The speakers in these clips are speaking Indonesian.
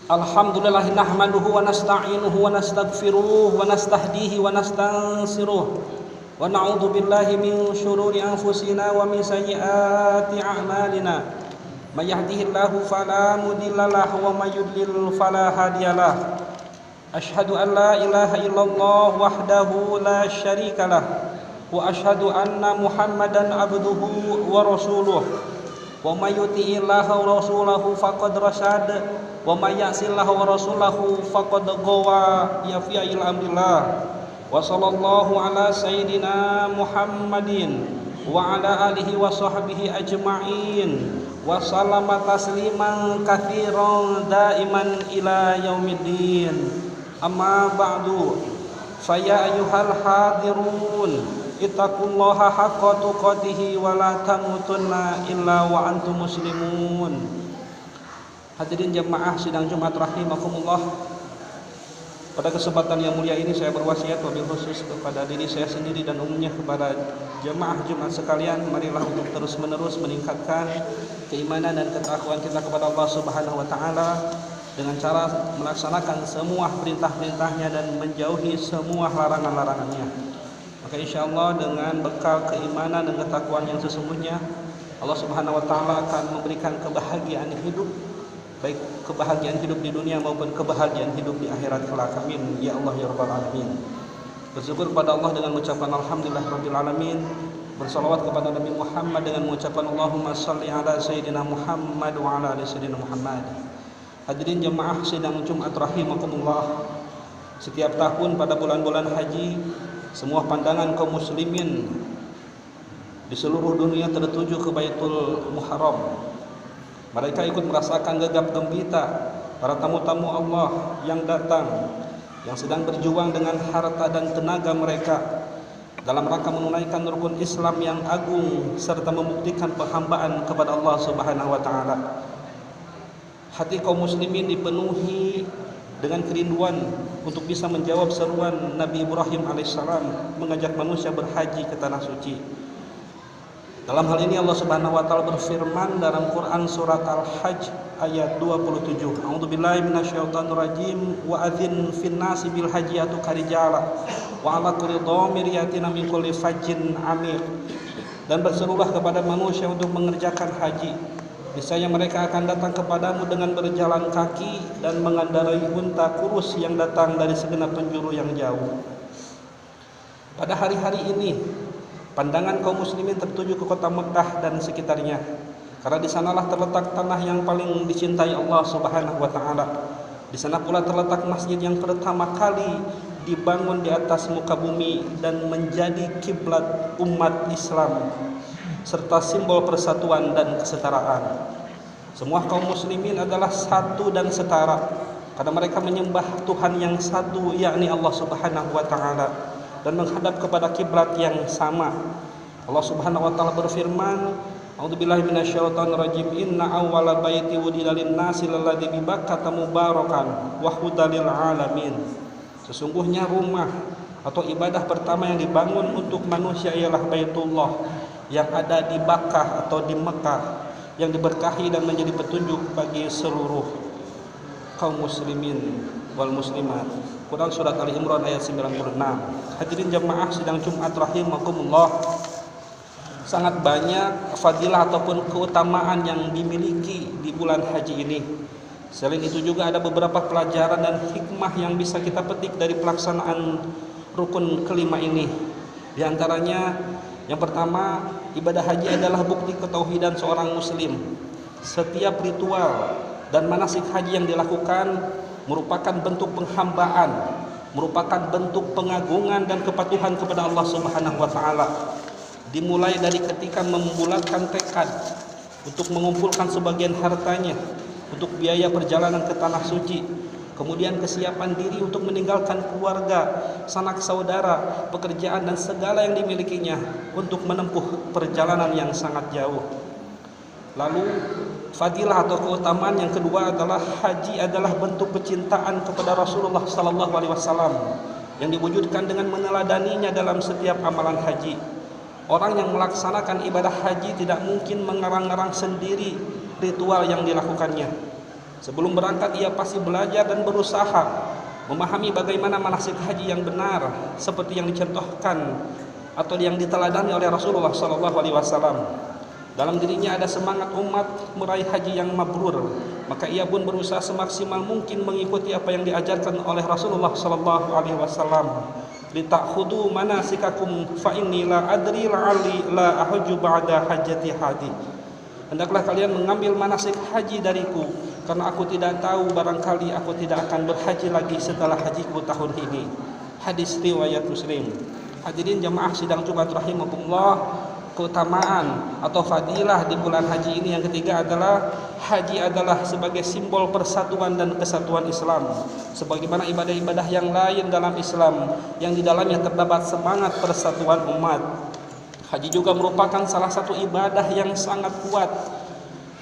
Alhamdulillah nahmaduhu wa nasta'inuhu wa nastaghfiruh wa nastahdihi wa nastansiruh wa na'udzu billahi min syururi anfusina wa min sayyiati a'malina may yahdihillahu fala mudhillalah wa may yudlil fala hadiyalah asyhadu an la ilaha illallah wahdahu la syarikalah wa asyhadu anna muhammadan abduhu wa rasuluh wa may yuti'illaha wa rasulahu faqad rasyad wa may ya'sillaha wa rasulahu faqad ghawa ya fi'il amrillah wa sallallahu ala sayyidina Muhammadin wa ala alihi wa sahbihi ajma'in wa sallama tasliman katsiran daiman ila yaumiddin amma ba'du fa ya ayyuhal hadirun ittaqullaha haqqa tuqatih wa la tamutunna illa wa antum muslimun. Hadirin jemaah sidang Jumat rahimakumullah. Pada kesempatan yang mulia ini saya berwasiat wabil khusus kepada diri saya sendiri dan umumnya kepada jemaah Jumat sekalian, marilah untuk terus-menerus meningkatkan keimanan dan ketakwaan kita kepada Allah Subhanahu wa taala dengan cara melaksanakan semua perintah-perintahnya dan menjauhi semua larangan-larangannya. Maka insyaallah dengan bekal keimanan dan ketakwaan yang sesungguhnya, Allah Subhanahu wa taala akan memberikan kebahagiaan hidup, baik kebahagiaan hidup di dunia maupun kebahagiaan hidup di akhirat kelak. Amin ya Allah ya rabbal alamin. Bersyukur kepada Allah dengan mengucapkan alhamdulillah rabbil alamin. Bersalawat kepada Nabi Muhammad dengan mengucapkan Allahumma shalli ala sayyidina Muhammad wa ala ali sayyidina Muhammad. Hadirin jemaah sidang Jumat rahimakumullah. Setiap tahun pada bulan-bulan haji, semua pandangan kaum muslimin di seluruh dunia tertuju ke Baitul Muharram. Mereka ikut merasakan gegap gempita para tamu-tamu Allah yang datang, yang sedang berjuang dengan harta dan tenaga mereka dalam rangka menunaikan rukun Islam yang agung serta membuktikan penghambaan kepada Allah Subhanahu wa taala. Hati kaum muslimin dipenuhi dengan kerinduan untuk bisa menjawab seruan Nabi Ibrahim alaihissalam mengajak manusia berhaji ke tanah suci. Dalam hal ini Allah Subhanahu wa taala berfirman dalam Quran surat Al-Hajj ayat 27. A'udzubillahi minasyaitonir rajim wa adzin fin-nasi bil hajji atuka rijala wa 'ala kulli dhamir yatina min kulli fajjin 'amiq. Dan berserulah kepada manusia untuk mengerjakan haji. Niscaya mereka akan datang kepadamu dengan berjalan kaki dan mengendarai unta kurus yang datang dari segenap penjuru yang jauh. Pada hari-hari ini pandangan kaum muslimin tertuju ke kota Mekah dan sekitarnya, karena di sanalah terletak tanah yang paling dicintai Allah Subhanahu wa taala. Di sana pula terletak masjid yang pertama kali dibangun di atas muka bumi dan menjadi kiblat umat Islam serta simbol persatuan dan kesetaraan. Semua kaum muslimin adalah satu dan setara karena mereka menyembah Tuhan yang satu, yakni Allah Subhanahu wa taala, dan menghadap kepada kiblat yang sama. Allah Subhanahu wa taala berfirman, A'udzubillahi minasyaitonir rajim. Inna awwala baiti wudila lin-nasi lalladzi bi Bakkata mubarakan wa hudal lil alamin. Sesungguhnya rumah atau ibadah pertama yang dibangun untuk manusia ialah Baitullah yang ada di Bakkah atau di Mekah, yang diberkahi dan menjadi petunjuk bagi seluruh kaum muslimin wal muslimat. Quran surat Ali Imran ayat 96. Hadirin jemaah sidang Jumat rahimakumullah, sangat banyak fadilah ataupun keutamaan yang dimiliki di bulan haji ini. Selain itu juga ada beberapa pelajaran dan hikmah yang bisa kita petik dari pelaksanaan rukun kelima ini. Di antaranya, yang pertama, ibadah haji adalah bukti ketauhidan seorang muslim. Setiap ritual dan manasik haji yang dilakukan merupakan bentuk penghambaan, merupakan bentuk pengagungan dan kepatuhan kepada Allah Subhanahu wa taala. Dimulai dari ketika membulatkan tekad untuk mengumpulkan sebagian hartanya untuk biaya perjalanan ke tanah suci, kemudian kesiapan diri untuk meninggalkan keluarga, sanak saudara, pekerjaan dan segala yang dimilikinya untuk menempuh perjalanan yang sangat jauh. Lalu fadilah atau keutamaan yang kedua adalah haji adalah bentuk kecintaan kepada Rasulullah sallallahu alaihi wasallam yang diwujudkan dengan meneladaninya dalam setiap amalan haji. Orang yang melaksanakan ibadah haji tidak mungkin mengarang-arang sendiri ritual yang dilakukannya. Sebelum berangkat ia pasti belajar dan berusaha memahami bagaimana manasik haji yang benar seperti yang dicontohkan atau yang diteladani oleh Rasulullah sallallahu alaihi wasallam. Dalam dirinya ada semangat umat meraih haji yang mabrur, maka ia pun berusaha semaksimal mungkin mengikuti apa yang diajarkan oleh Rasulullah sallallahu alaihi wasallam. Litakhudu manasikakum fa inni la adri la'alli la ahujju ba'da hajjati hadi. Hendaklah kalian mengambil manasik haji dariku, karena aku tidak tahu, barangkali aku tidak akan berhaji lagi setelah hajiku tahun ini. Hadis riwayat Muslim. Hadirin jamaah sidang Jumat rahimakumullah, keutamaan atau fadilah di bulan haji ini yang ketiga adalah haji adalah sebagai simbol persatuan dan kesatuan Islam, sebagaimana ibadah-ibadah yang lain dalam Islam yang di dalamnya terdapat semangat persatuan umat. Haji juga merupakan salah satu ibadah yang sangat kuat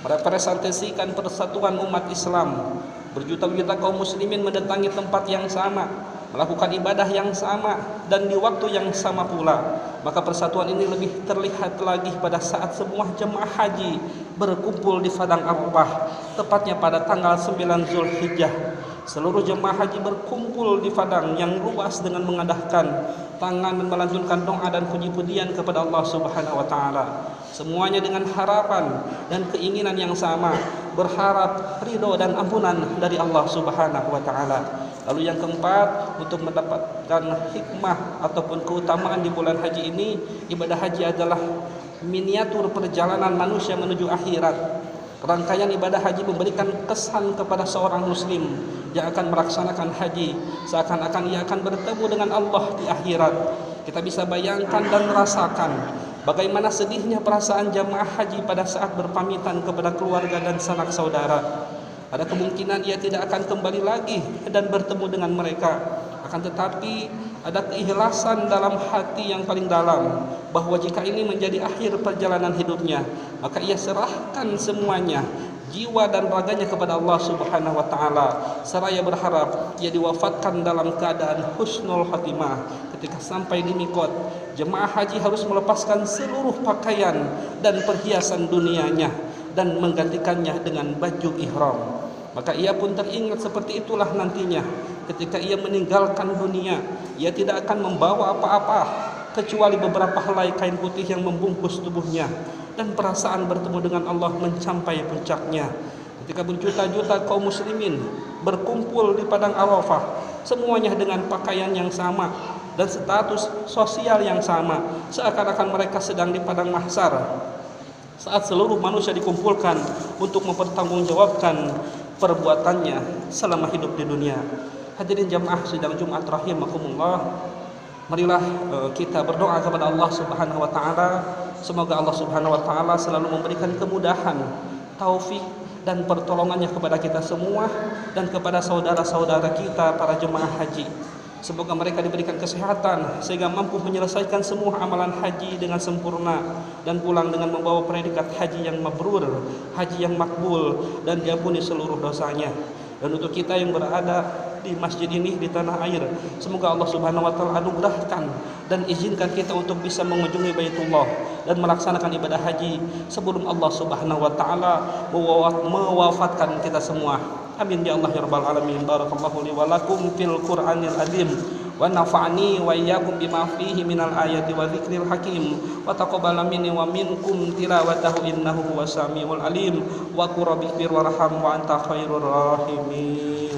merepresentasikan persatuan umat Islam. Berjuta-juta kaum muslimin mendatangi tempat yang sama, melakukan ibadah yang sama dan di waktu yang sama pula. Maka persatuan ini lebih terlihat lagi pada saat semua jemaah haji berkumpul di Padang Arafah, tepatnya pada tanggal 9 Zulhijjah. Seluruh jemaah haji berkumpul di padang yang luas dengan mengadahkan tangan dan melantunkan doa dan puji-pujian kepada Allah Subhanahu wa taala. Semuanya dengan harapan dan keinginan yang sama, berharap ridho dan ampunan dari Allah Subhanahu wa taala. Lalu yang keempat, untuk mendapatkan hikmah ataupun keutamaan di bulan haji ini, ibadah haji adalah miniatur perjalanan manusia menuju akhirat. Rangkaian ibadah haji memberikan kesan kepada seorang muslim yang akan melaksanakan haji, seakan-akan ia akan bertemu dengan Allah di akhirat. Kita bisa bayangkan dan rasakan bagaimana sedihnya perasaan jamaah haji pada saat berpamitan kepada keluarga dan sanak saudara. Ada kemungkinan ia tidak akan kembali lagi dan bertemu dengan mereka. Akan tetapi ada keikhlasan dalam hati yang paling dalam bahwa jika ini menjadi akhir perjalanan hidupnya, maka ia serahkan semuanya, jiwa dan raganya kepada Allah Subhanahu wa taala, seraya berharap ia diwafatkan dalam keadaan husnul khatimah. Ketika sampai di mikot, jemaah haji harus melepaskan seluruh pakaian dan perhiasan dunianya dan menggantikannya dengan baju ihram. Maka ia pun teringat seperti itulah nantinya ketika ia meninggalkan dunia. Ia tidak akan membawa apa-apa kecuali beberapa helai kain putih yang membungkus tubuhnya, dan perasaan bertemu dengan Allah mencapai puncaknya ketika berjuta-juta kaum muslimin berkumpul di Padang Arafah, semuanya dengan pakaian yang sama dan status sosial yang sama, seakan-akan mereka sedang di padang mahsyar saat seluruh manusia dikumpulkan untuk mempertanggungjawabkan perbuatannya selama hidup di dunia. Hadirin jamaah sidang Jumat rahimakumullah, marilah kita berdoa kepada Allah Subhanahu wa taala. Semoga Allah Subhanahu wa taala selalu memberikan kemudahan, taufik dan pertolongannya kepada kita semua dan kepada saudara-saudara kita para jemaah haji. Semoga mereka diberikan kesehatan sehingga mampu menyelesaikan semua amalan haji dengan sempurna dan pulang dengan membawa predikat haji yang mabrur, haji yang makbul, dan diampuni seluruh dosanya. Dan untuk kita yang berada di masjid ini di tanah air, semoga Allah Subhanahu wa taala anugerahkan dan izinkan kita untuk bisa mengunjungi Baitullah dan melaksanakan ibadah haji sebelum Allah Subhanahu wa taala mewafatkan kita semua. Amin ya Allah ya rabbal alamin. Barakallahu li wa lakum fil Qur'anil azim wa nafa'ani wa iyyakum bima fihi minal ayati wa dzikril hakim wa taqabbala minni wa minkum tilawatahu innahu huwas samiul alim wa qur rabbir warham wa anta khairur rahimin.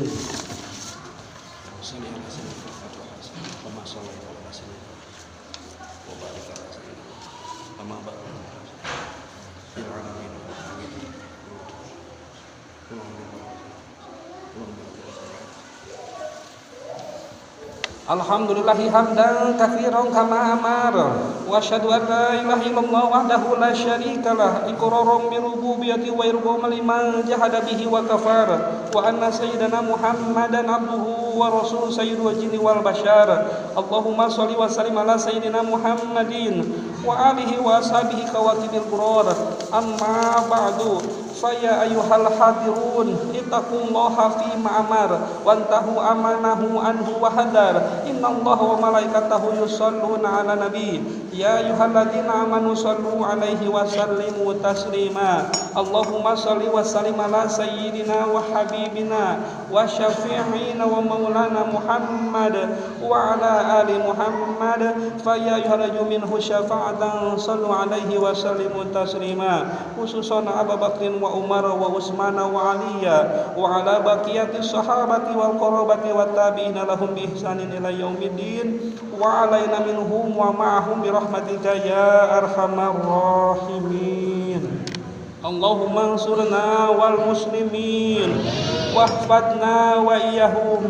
Alhamdulillahi hamdan katsiran kama amara وأشهد أن لا إله إلا الله وحده لا شريك له إقرارا بربوبيته وإرغاما لمن جحد به وكفر وأن سيدنا محمدا عبده ورسوله سيد الجن والبشر اللهم صل وسلم على سيدنا محمد وآله وأصحابه خواتم البرار أما بعد فيا أيها الحاضرون اتقوا الله فيما أمر وانتهوا أمانه عنه وحذر إن الله وملائكته يصلون على النبي يا أيها الذين آمنوا صلوا عليه وسلموا تسليما اللهم صل وسلم على سيدنا وحبيبنا وشفيعنا ومولانا محمد وعلى آل محمد فيا أيها الرجل منه شفاعة صلوا عليه وسلموا تسليما خصوصا أبا بكر وعمر وعثمان وعلي وعلى بقية الصحابة والقرابة والتابعين لهم بإحسان إلى يوم الدين وعلينا منهم ومعهم برحمتك يا أرحم الراحمين اللهم انصرنا والمسلمين واحفظنا وإياهم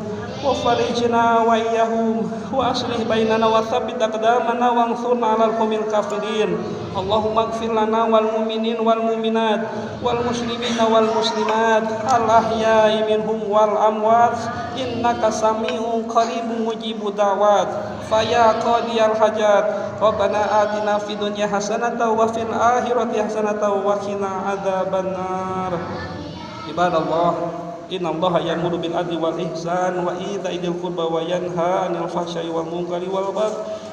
وفرجنا وإياهم وأصلح بيننا وثبت أقدامنا وانصرنا على القوم الكافرين اللهم اغفر لنا والمؤمنين والمؤمنات والمسلمين والمسلمات الأحياء منهم والأموات إنك سميع قريب مجيب الدعوات فيا قاضي الحاجات ربنا آتنا في الدنيا حسنة وفي الآخرة حسنة وقنا عذاب النار عباد الله إن الله يأمر بالعدل والإحسان وإيتاء ذي القربى وينهى عن الفحشاء والمنكر والبغي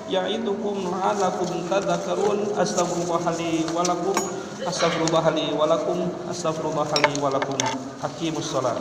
يعظكم لعلكم تذكرون أستغفر الله لي ولكم أستغفر الله لي ولكم أستغفر الله لي ولكم أقيموا الصلاة